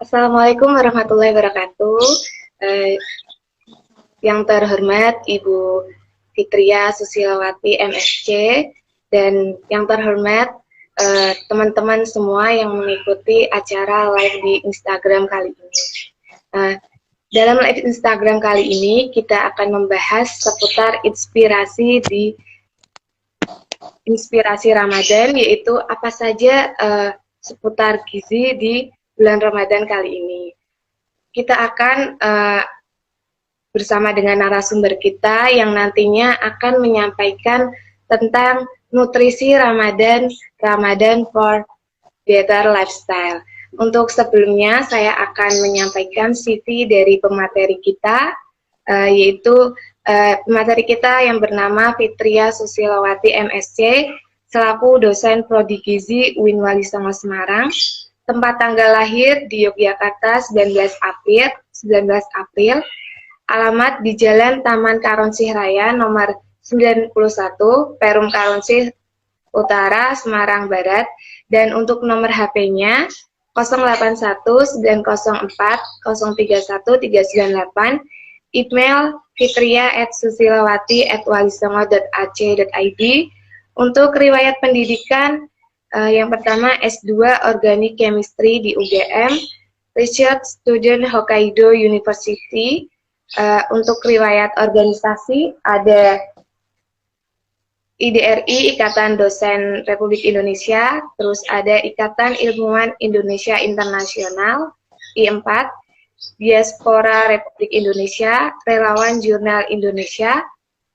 Assalamualaikum warahmatullahi wabarakatuh. Eh, yang terhormat Ibu Fitria Susilawati MSc dan yang terhormat teman-teman semua yang mengikuti acara live di Instagram kali ini. Dalam live Instagram kali ini kita akan membahas seputar inspirasi Ramadan, yaitu apa saja seputar gizi di bulan Ramadan kali ini. Kita akan bersama dengan narasumber kita yang nantinya akan menyampaikan tentang nutrisi Ramadan for better lifestyle. Untuk sebelumnya saya akan menyampaikan CV dari pemateri kita, yaitu pemateri kita yang bernama Fitria Susilawati MSc, selaku dosen Prodi Gizi UIN Wali Songo Semarang. Tempat tanggal lahir di Yogyakarta 19 April, alamat di Jalan Taman Karonsih Raya nomor 91, Perum Karonsih Utara, Semarang Barat, dan untuk nomor HP-nya 081 904 031 398, email fitria@susilawati@walisongo.ac.id. Untuk riwayat pendidikan, yang pertama S2 Organic Chemistry di UGM, Research Student Hokkaido University. Untuk riwayat organisasi ada IDRI, Ikatan Dosen Republik Indonesia, terus ada Ikatan Ilmuwan Indonesia Internasional, I4, Diaspora Republik Indonesia, Relawan Jurnal Indonesia,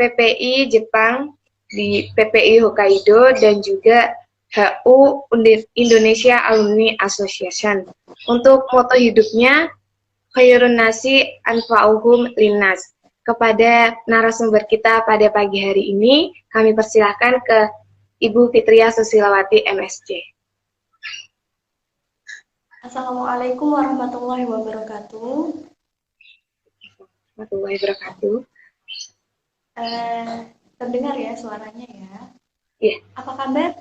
PPI Jepang di PPI Hokkaido, dan juga HU Indonesia Alumni Association. Untuk moto hidupnya, Khairun Nasi Anfa'uhum Linnas. Kepada narasumber kita pada pagi hari ini, kami persilahkan ke Ibu Fitria Susilawati MSc. Assalamualaikum warahmatullahi wabarakatuh. Warahmatullahi wabarakatuh. Terdengar ya suaranya ya? Iya. Apa kabar?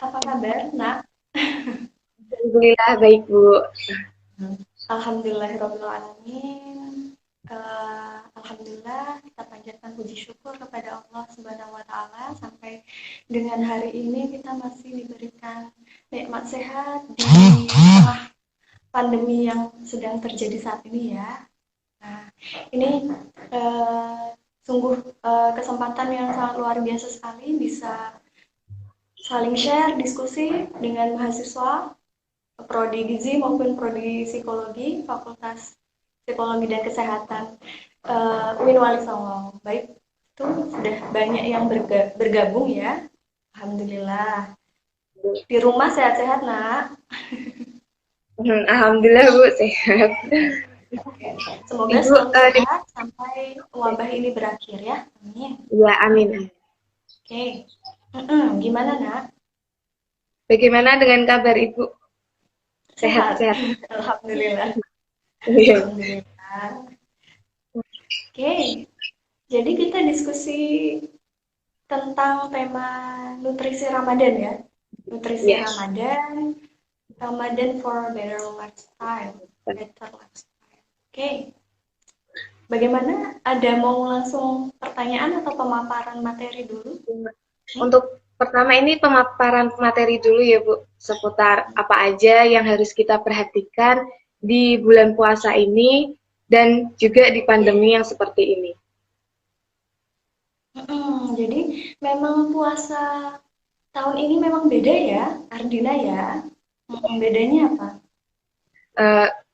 Apa kabar, Nak? Alhamdulillah baik, Bu. Alhamdulillahirrahmanirrahim. Alhamdulillah, kita panjatkan puji syukur kepada Allah Subhanahu wa Ta'ala sampai dengan hari ini kita masih diberikan nikmat sehat di tengah pandemi yang sedang terjadi saat ini ya. Nah, ini sungguh kesempatan yang sangat luar biasa sekali bisa saling share, diskusi dengan mahasiswa Prodi Gizi maupun Prodi Psikologi, Fakultas Psikologi dan Kesehatan UIN Wali Songo. Baik, itu sudah banyak yang bergabung ya. Alhamdulillah. Di rumah sehat-sehat, Nak? Alhamdulillah, Bu, sehat. Semoga selalu sehat sampai wabah ini berakhir ya. Amin. Ya, amin. Oke. Gimana, Nak? Bagaimana dengan kabar Ibu? Sehat. Alhamdulillah. Iya. Alhamdulillah. Oke. Jadi kita diskusi tentang tema nutrisi Ramadan ya. Nutrisi Ramadan for better lifestyle. Oke. Bagaimana? Ada mau langsung pertanyaan atau pemaparan materi dulu? Untuk pertama ini pemaparan materi dulu ya, Bu, seputar apa aja yang harus kita perhatikan di bulan puasa ini dan juga di pandemi yang seperti ini. Jadi memang puasa tahun ini memang beda ya, Ardina ya. Bedanya apa?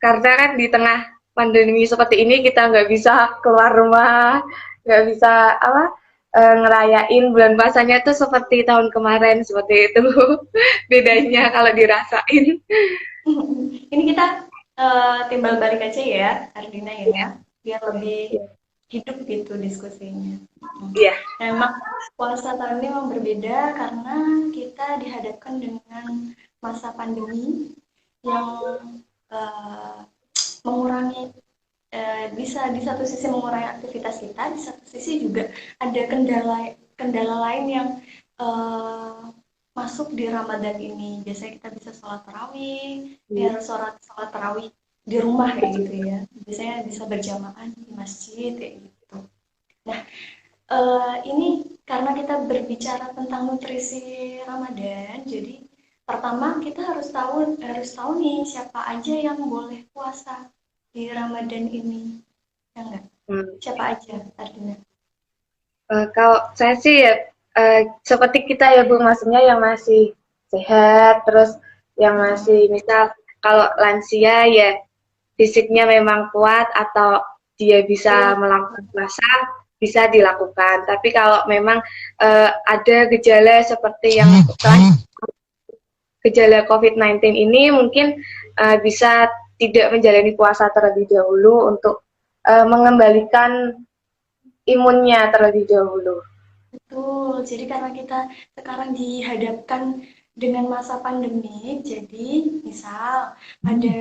Karena kan di tengah pandemi seperti ini kita nggak bisa keluar rumah, nggak bisa ngerayain bulan puasanya tuh seperti tahun kemarin, seperti itu. Bedanya kalau dirasain. Ini kita timbal balik aja ya, Ardina ya, biar lebih hidup gitu diskusinya. Iya. Memang puasa tahun ini memang berbeda karena kita dihadapkan dengan masa pandemi yang mengurangi, bisa di satu sisi mengurangi aktivitas kita, di satu sisi juga ada kendala lain yang masuk di Ramadan ini. Biasanya kita bisa sholat tarawih, Iya. sholat tarawih di rumah kayak gitu ya. Biasanya bisa berjamaah di masjid kayak gitu. Nah, ini karena kita berbicara tentang nutrisi Ramadan, jadi pertama kita harus tahu nih siapa aja yang boleh puasa di Ramadan ini, ya enggak? Hmm. Siapa aja, Ardina? Kalau saya sih ya seperti kita ya Bu, maksudnya yang masih sehat, terus yang Mm-mm. masih misal kalau lansia ya fisiknya memang kuat atau dia bisa Betul. melakukan puasa bisa dilakukan. Tapi kalau memang ada gejala seperti yang gejala COVID-19 ini mungkin bisa tidak menjalani puasa terlebih dahulu untuk mengembalikan imunnya terlebih dahulu. Betul. Jadi karena kita sekarang dihadapkan dengan masa pandemi, jadi misal ada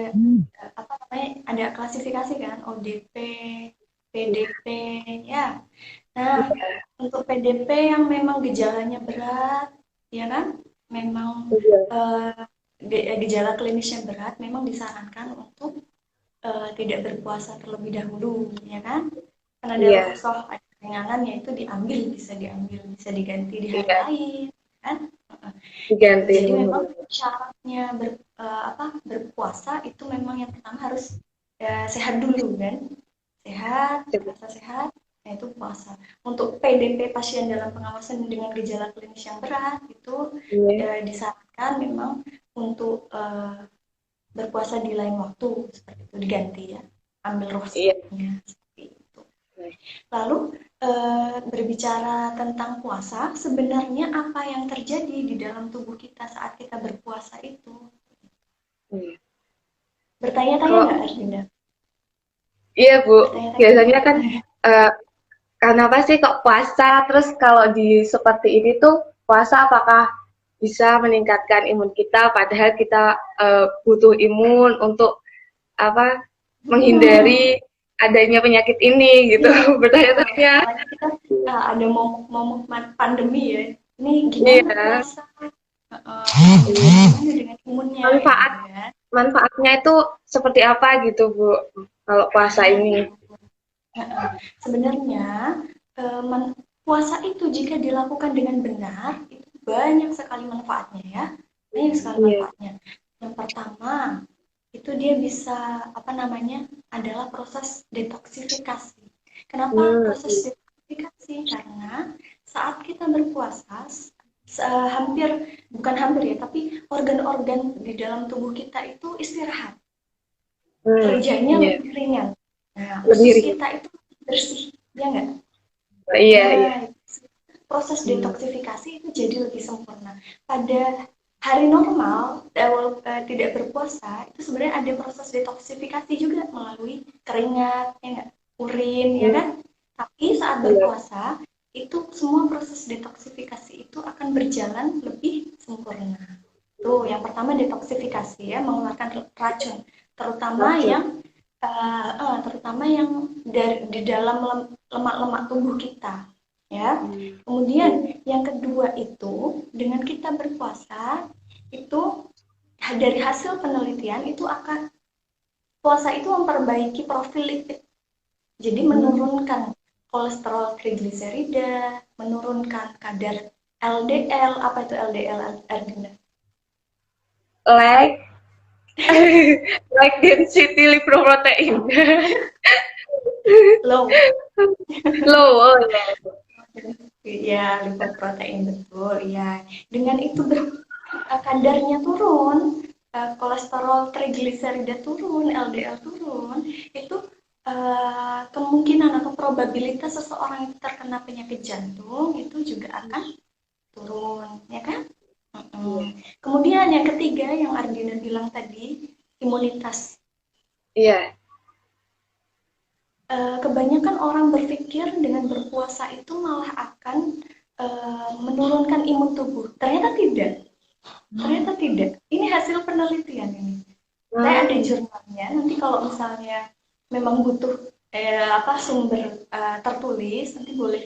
apa namanya, ada klasifikasi kan, ODP, PDP, ya. Nah, untuk PDP yang memang gejalanya berat, ya kan, memang Iya, eh, gejala klinisnya berat, memang disarankan untuk tidak berpuasa terlebih dahulu, ya kan? Karena ada iya, rukhsah, ada keringanan, yaitu diambil, bisa diganti di hari iya, lain, kan? Gitu. diganti. Jadi memang syaratnya berpuasa itu memang yang pertama harus sehat dulu kan, sehat, merasa sehat, nah itu puasa. Untuk PDP pasien dalam pengawasan dengan gejala klinis yang berat itu Iya, disarankan memang untuk berpuasa di lain waktu seperti itu, diganti ya, ambil iya. rukhsahnya seperti itu. Lalu berbicara tentang puasa, sebenarnya apa yang terjadi di dalam tubuh kita saat kita berpuasa itu? Iya. Bertanya-tanya Kalau nggak, Arvinda? iya Bu, Bertanya-tanya. biasanya kan eh, kenapa sih kok puasa? Terus kalau di seperti ini tuh puasa apakah bisa meningkatkan imun kita? Padahal kita butuh imun untuk apa? Menghindari Hmm, adanya penyakit ini gitu. iya. Bertanya-tanya. Apalagi kita ada momok pandemi ya. Ini gimana Iya. puasa? Gimana dengan imunnya kayak Manfaat gitu ya. manfaatnya itu seperti apa gitu Bu? Kalau puasa Nah, ini? heeh. Sebenarnya puasa itu jika dilakukan dengan benar itu banyak sekali manfaatnya ya, banyak sekali Iya. manfaatnya. Yang pertama itu dia bisa apa namanya adalah proses detoksifikasi. Kenapa proses Iya. detoksifikasi? Karena saat kita berpuasa hampir bukan hampir ya, tapi organ-organ di dalam tubuh kita itu istirahat, kerjanya Iya. lebih ringan. Nah, Lebih usus ringan. kita itu bersih, ya nggak? Iya, iya. Nah, proses Hmm. detoksifikasi itu jadi lebih sempurna. Pada hari normal, tidak berpuasa, itu sebenarnya ada proses detoksifikasi juga melalui keringat, ya nggak? Urin, ya Hmm. kan? Tapi saat Iya. berpuasa, itu semua proses detoksifikasi itu akan berjalan lebih sempurna. Tuh, yang pertama detoksifikasi ya, mengeluarkan racun, terutama Racun. yang di dalam lemak-lemak tubuh kita, ya. Hmm. Iya. Kemudian yang kedua itu dengan kita berpuasa itu dari hasil penelitian itu akan puasa itu memperbaiki profil lipid, jadi Hmm. menurunkan kolesterol trigliserida, menurunkan kadar LDL. Apa itu LDL, Ardina? Like like density lipoprotein. Low. Low, oh ya. Ya, lipoprotein betul. Ya, dengan itu kadarnya turun, kolesterol trigliserida turun, LDL turun, itu kemungkinan atau probabilitas seseorang itu terkena penyakit jantung itu juga akan turun, ya kan? Iya. Kemudian yang ketiga yang Ardina bilang tadi, imunitas. Iya. Kebanyakan orang berpikir dengan berpuasa itu malah akan menurunkan imun tubuh. Ternyata tidak. Ternyata tidak. Ini hasil penelitian ini. Saya ada Hmm. jurnalnya. Nanti kalau misalnya memang butuh sumber tertulis, nanti boleh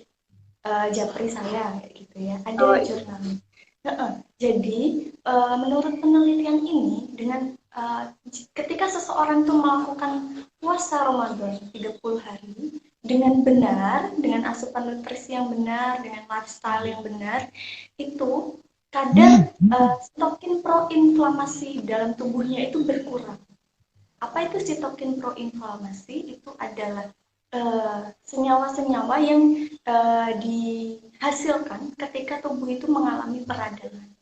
japri saya kayak gitu ya. Ada Oh, iya. jurnalnya. Jadi, menurut penelitian ini, dengan ketika seseorang itu melakukan puasa Ramadan 30 hari dengan benar, dengan asupan nutrisi yang benar, dengan lifestyle yang benar, itu kadar sitokin proinflamasi dalam tubuhnya itu berkurang. Apa itu sitokin proinflamasi? Itu adalah senyawa-senyawa yang dihasilkan ketika tubuh itu mengalami peradangan.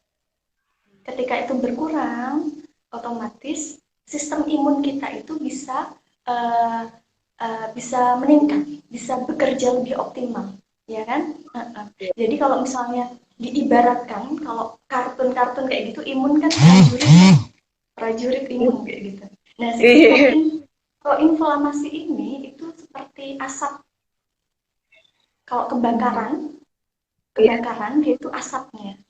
Ketika itu berkurang, otomatis sistem imun kita itu uh, bisa meningkat, bisa bekerja lebih optimal, ya kan? Jadi kalau misalnya diibaratkan, kalau kartun-kartun kayak gitu, imun kan prajurit, prajurit imun kayak gitu. Nah, si proinflamasi ini itu seperti asap. Kalau kebakaran dia itu asapnya.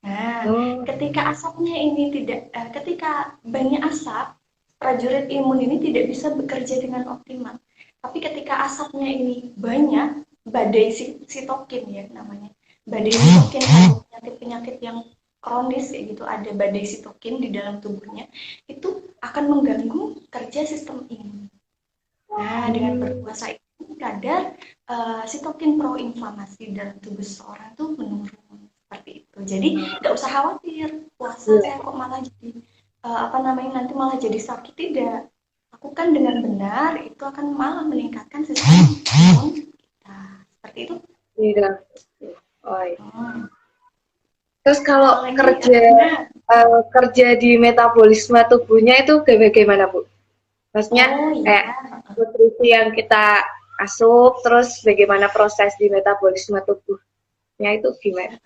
Nah, ketika asapnya ini ketika banyak asap, prajurit imun ini tidak bisa bekerja dengan optimal. Tapi ketika asapnya ini banyak, badai sitokin ya namanya. Badai sitokin ada penyakit-penyakit yang kronis kayak gitu, ada badai sitokin di dalam tubuhnya, itu akan mengganggu kerja sistem imun. Nah, dengan berpuasa ini kadar sitokin proinflamasi dalam tubuh seseorang itu menurun seperti itu. Jadi nggak usah khawatir puasa saya kok malah jadi nanti malah jadi sakit, tidak. Lakukan dengan benar, itu akan malah meningkatkan sistem imun kita. Seperti itu. Iya. Oh, iya. Terus kalau kerja di metabolisme tubuhnya itu bagaimana, Bu? Maksudnya kayak nutrisi yang kita asup, terus bagaimana proses di metabolisme tubuhnya itu gimana?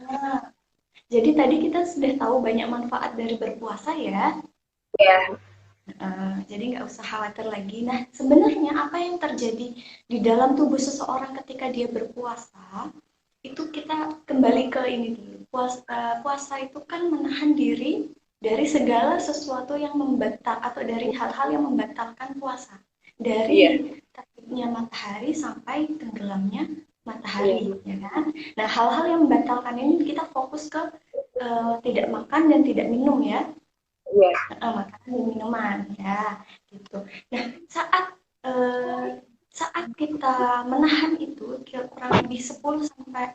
Jadi tadi kita sudah tahu banyak manfaat dari berpuasa ya. Ya. Jadi nggak usah khawatir lagi. Nah, sebenarnya apa yang terjadi di dalam tubuh seseorang ketika dia berpuasa, itu kita kembali ke ini dulu. Puasa itu kan menahan diri dari segala sesuatu yang membatal atau dari hal-hal yang membatalkan puasa. Dari terbitnya matahari sampai tenggelamnya matahari, ya kan? Nah, hal-hal yang membatalkan ini kita fokus ke tidak makan dan tidak minum ya. Makanan dan minuman ya gitu. Nah, saat kita menahan itu kurang lebih 10 sampai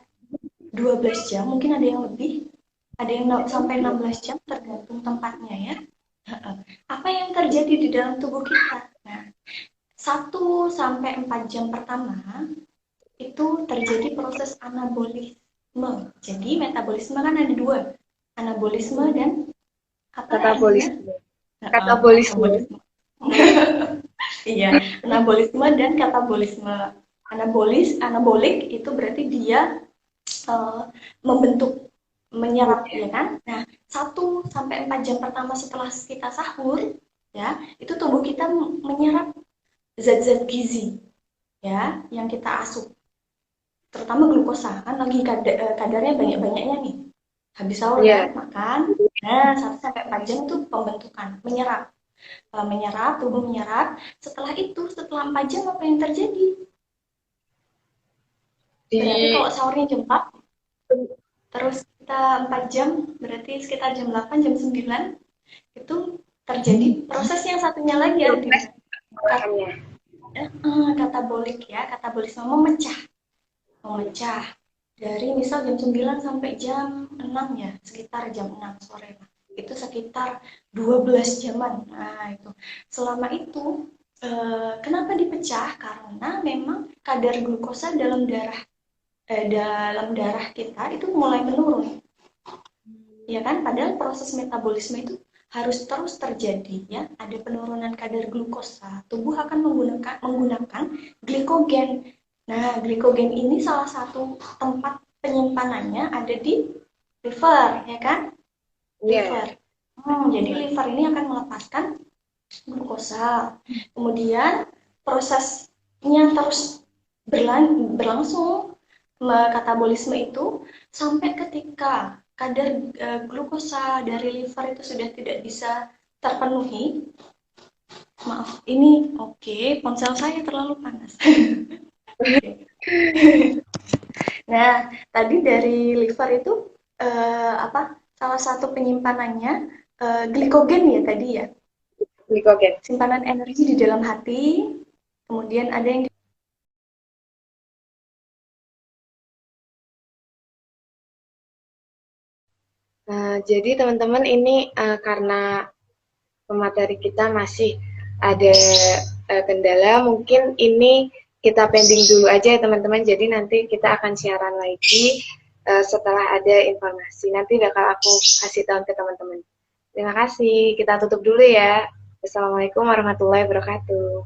12 jam, mungkin ada yang lebih, ada yang sampai 16 jam tergantung tempatnya ya. Apa yang terjadi di dalam tubuh kita? Nah, 1 sampai 4 jam pertama itu terjadi proses anabolisme. Jadi metabolisme kan ada 2, anabolisme dan katabolisme. Iya, anabolisme dan katabolisme. Anabolik itu berarti dia membentuk, menyerap ya kan. Nah, 1 sampai 4 jam pertama setelah kita sahur ya, itu tubuh kita menyerap zat-zat gizi ya yang kita asup. Terutama glukosa, kan lagi kadarnya banyak-banyaknya nih. Habis sahur ya, makan. Nah, 1 sampai 4 jam itu pembentukan, menyerap. Tubuh menyerap. Setelah 4 jam apa yang terjadi? Berarti kalau sahurnya jam 4, terus kita 4 jam, berarti sekitar jam 8, jam 9, itu terjadi proses yang satunya lagi ada di katabolik ya, katabolisme memecah. Dari misal jam 9 sampai jam 6 ya, sekitar jam 6 sore lah. Itu sekitar 12 jaman. Nah, itu. Selama itu, kenapa dipecah? Karena memang kadar glukosa dalam darah kita itu mulai menurun. Ya kan? Padahal proses metabolisme itu harus terus terjadi ya. Ada penurunan kadar glukosa. Tubuh akan menggunakan glikogen. Nah, glikogen ini salah satu tempat penyimpanannya ada di liver, ya kan? Liver. Jadi liver ini akan melepaskan glukosa. Kemudian prosesnya terus berlangsung katabolisme itu sampai ketika kadar glukosa dari liver itu sudah tidak bisa terpenuhi. Maaf, ini ponsel saya terlalu panas. Nah, tadi dari liver itu salah satu penyimpanannya glikogen ya tadi ya. Glikogen. Simpanan energi di dalam hati. Kemudian ada yang Jadi teman-teman ini karena pemateri kita masih ada kendala, mungkin ini kita pending dulu aja ya teman-teman. Jadi nanti kita akan siaran lagi setelah ada informasi. Nanti bakal aku kasih tahu ke teman-teman. Terima kasih. Kita tutup dulu ya. Assalamualaikum warahmatullahi wabarakatuh.